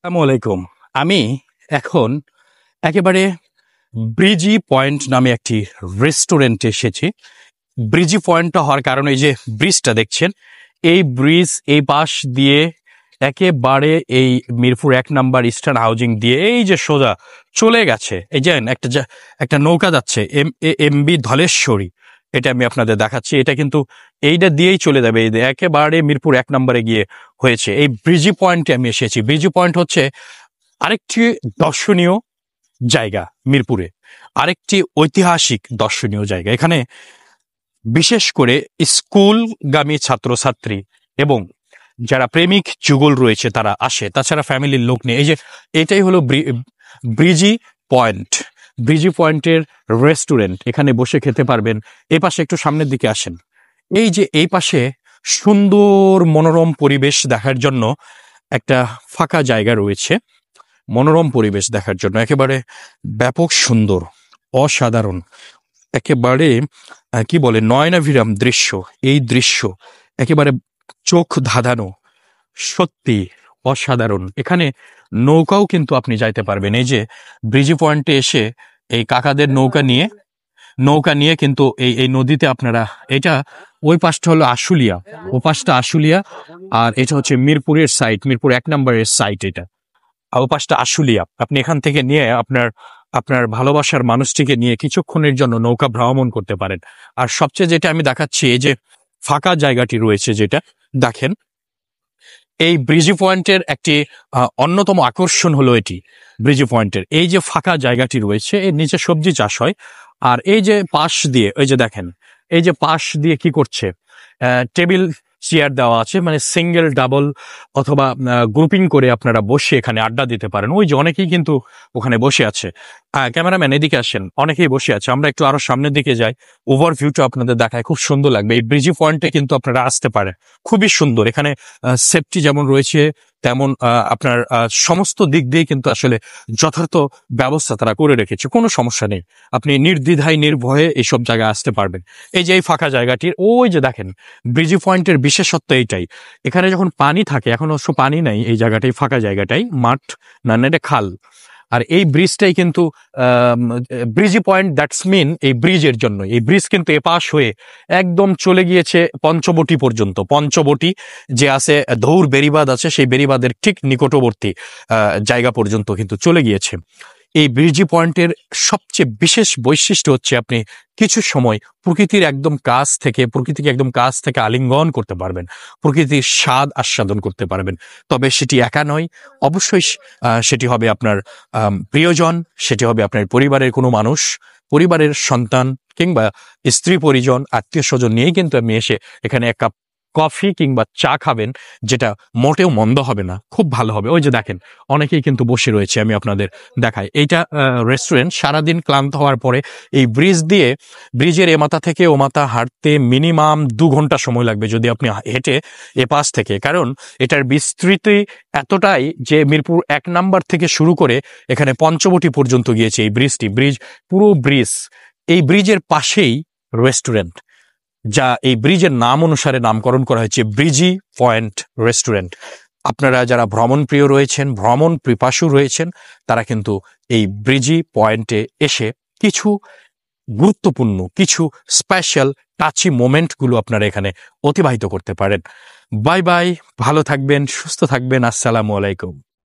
আসসালামু আলাইকুম। আমি এখন একেবারে ব্রিজি পয়েন্ট নামে একটি রেস্টুরেন্টে এসেছি। ব্রিজি পয়েন্টটা হওয়ার কারণে এই যে ব্রিজটা দেখছেন, এই ব্রিজ এই পাশ দিয়ে একেবারে এই মিরপুর ১ নাম্বার ইস্টার্ন হাউজিং দিয়ে এই যে সোজা চলে গেছে। এই যে একটা নৌকা যাচ্ছে এমবি ধলেশ্বরী, এটা আমি আপনাদের দেখাচ্ছি। এটা কিন্তু এইটা দিয়েই চলে যাবে, এই যে একেবারে মিরপুর ১ নম্বরে গিয়ে হয়েছে। এই ব্রিজি পয়েন্টে আমি এসেছি। ব্রিজি পয়েন্ট হচ্ছে আরেকটি দর্শনীয় জায়গা মিরপুরে, আরেকটি ঐতিহাসিক দর্শনীয় জায়গা। এখানে বিশেষ করে স্কুলগামী ছাত্রছাত্রী এবং যারা প্রেমিক যুগল রয়েছে তারা আসে, তাছাড়া ফ্যামিলির লোক নেই। এই যে এটাই হলো ব্রিজি পয়েন্ট। ব্রিজি পয়েন্টের রেস্টুরেন্ট, এখানে বসে খেতে পারবেন। এই পাশে একটু সামনের দিকে আসেন, এই যে এই পাশে সুন্দর মনোরম পরিবেশ দেখার জন্য একটা ফাঁকা জায়গা রয়েছে। মনোরম পরিবেশ দেখার জন্য একেবারে ব্যাপক সুন্দর, অসাধারণ, একেবারে কি বলে নয়নাভিরাম দৃশ্য। এই দৃশ্য একেবারে চোখ ধাঁধানো, সত্যি অসাধারণ। এখানে নৌকাও কিন্তু আপনি যাইতে পারবেন। এই যে ব্রিজি পয়েন্টে এসে এই কাকাদের নৌকা নিয়ে কিন্তু এই নদীতে আপনারা, এটা ওই পাশটা হলো আশুলিয়া, ও পাশটা আশুলিয়া, আর এটা হচ্ছে মিরপুরের সাইট, মিরপুর ১ নম্বরের সাইট এটা। আর ও পাশটা আশুলিয়া। আপনি এখান থেকে নিয়ে আপনার আপনার ভালোবাসার মানুষটিকে নিয়ে কিছুক্ষণের জন্য নৌকা ভ্রমণ করতে পারেন। আর সবচেয়ে যেটা আমি দেখাচ্ছি, এই যে ফাঁকা জায়গাটি রয়েছে যেটা দেখেন, এই ব্রিজি পয়েন্টের একটি অন্যতম আকর্ষণ হলো এটি। ব্রিজি পয়েন্টের এই যে ফাঁকা জায়গাটি রয়েছে, এর নিচে সবজি চাষ হয়। আর এই যে পাশ দিয়ে, এই যে দেখেন, এই যে পাশ দিয়ে কি করছে, টেবিল চেয়ার দেওয়া আছে, মানে সিঙ্গেল ডাবল অথবা গ্রুপিং করে আপনারা বসে এখানে আড্ডা দিতে পারেন। ওই যে অনেকেই কিন্তু ওখানে বসে আছে। ক্যামেরাম্যান এদিকে আসেন, অনেকেই বসে আছে। আমরা একটু আরো সামনের দিকে যাই, ওভারভিউটা আপনাদের দেখায়, খুব সুন্দর লাগবে। এই ব্রিজি পয়েন্টে কিন্তু আপনারা আসতে পারেন, খুবই সুন্দর। এখানে সেফটি যেমন রয়েছে তেমন আপনার সমস্ত দিক দিয়ে কিন্তু আসলে যথার্থ ব্যবস্থা তারা করে রেখেছে, কোনো সমস্যা নেই। আপনি নির্দ্বিধায় নির্ভয়ে এইসব জায়গায় আসতে পারবেন। এই যে এই ফাঁকা জায়গাটির ওই যে দেখেন, ব্রিজি পয়েন্টের বিশেষত্ব এইটাই। এখানে যখন পানি থাকে, এখন অবশ্য পানি নাই এই জায়গাটাই, ফাঁকা জায়গাটাই মাঠ, না এটা খাল। আর এই ব্রিজটাই কিন্তু ব্রিজি পয়েন্ট, দ্যাটস মিন এই ব্রিজের জন্য। এই ব্রিজ কিন্তু এপাশ হয়ে একদম চলে গিয়েছে পঞ্চবটি পর্যন্ত। পঞ্চবটি যে আছে, ধৌর বেড়িবাঁধ আছে, সেই বেড়িবাঁধের ঠিক নিকটবর্তী জায়গা পর্যন্ত কিন্তু চলে গিয়েছে। এই ব্রিজি পয়েন্টের সবচেয়ে বিশেষ বৈশিষ্ট্য হচ্ছে আপনি কিছু সময় প্রকৃতিকে একদম কাছ থেকে আলিঙ্গন করতে পারবেন, প্রকৃতির স্বাদ আস্বাদন করতে পারবেন। তবে সেটি একা নয়, অবশ্যই সেটি হবে আপনার প্রিয়জন, সেটি হবে আপনার পরিবারের কোনো মানুষ, পরিবারের সন্তান কিংবা স্ত্রী পরিজন, আত্মীয় স্বজন নিয়েই কিন্তু আপনি এসে এখানে এক কাপ কফি কিংবা চা খাবেন, যেটা মোটেও মন্দ হবে না, খুব ভালো হবে। ওই যে দেখেন, অনেকেই কিন্তু বসে রয়েছে, আমি আপনাদের দেখাই। এইটা রেস্টুরেন্ট। সারাদিন ক্লান্ত হওয়ার পরে এই ব্রিজের এ মাথা থেকে ও মাথা হাঁটতে মিনিমাম ২ ঘন্টা সময় লাগবে যদি আপনি হেঁটে এ পাশ থেকে, কারণ এটার বিস্তৃতি এতটাই যে মিরপুর ১ নাম্বার থেকে শুরু করে এখানে পঞ্চবটি পর্যন্ত গিয়েছে এই পুরো ব্রিজ। এই ব্রিজের পাশেই রেস্টুরেন্ট, যা এই ব্রিজের নাম অনুসারে নামকরণ করা হয়েছে ব্রিজি পয়েন্ট রেস্টুরেন্ট। আপনারা যারা ভ্রমণ প্রিয় রয়েছেন, ভ্রমণ পিপাসু রয়েছেন, তারা কিন্তু এই ব্রিজি পয়েন্টে এসে কিছু গুরুত্বপূর্ণ, কিছু স্পেশাল টাচি মোমেন্টগুলো আপনারা এখানে অতিবাহিত করতে পারেন। বাই বাই, ভালো থাকবেন, সুস্থ থাকবেন। আসসালামু আলাইকুম।